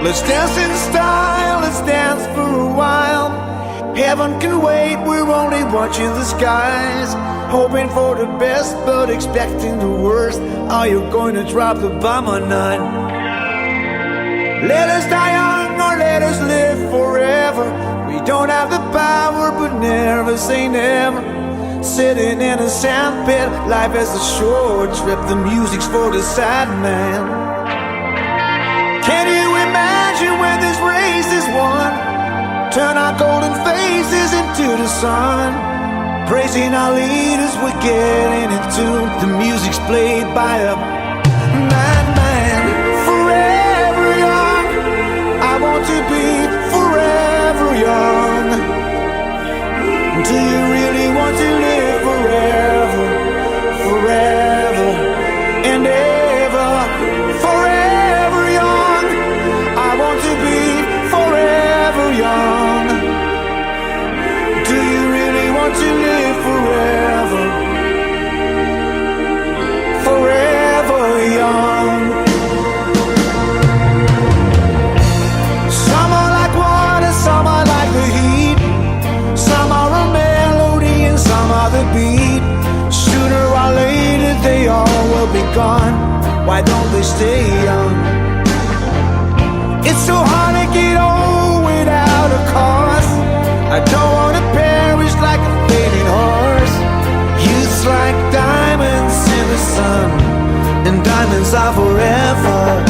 Let's dance in style, let's dance for a while. Heaven can wait, we're only watching the skies. Hoping for the best, but expecting the worst. Are you going to drop the bomb or not? Let us die young or let us live forever. We don't have the power, but never say never. Sitting in a sandpit, life is a short trip. The music's for the sad man. Can you imagine when this race is won? Turn our golden faces into the sun. Praising our leaders, we're getting in tune. The music's played by a madman. Forever young, I want to be forever young. Do you really want to live forever, forever and ever? Forever young, I want to be forever young. Do you really want to live forever, forever young? Some are like water, some are like the heat. Some are a melody and some are the beat. Sooner or later they all will be gone. Why don't they stay young? It's so hard to get old without a cause. I don't want to perish like a fading horse. Youth's like diamonds in the sun, and diamonds are forever.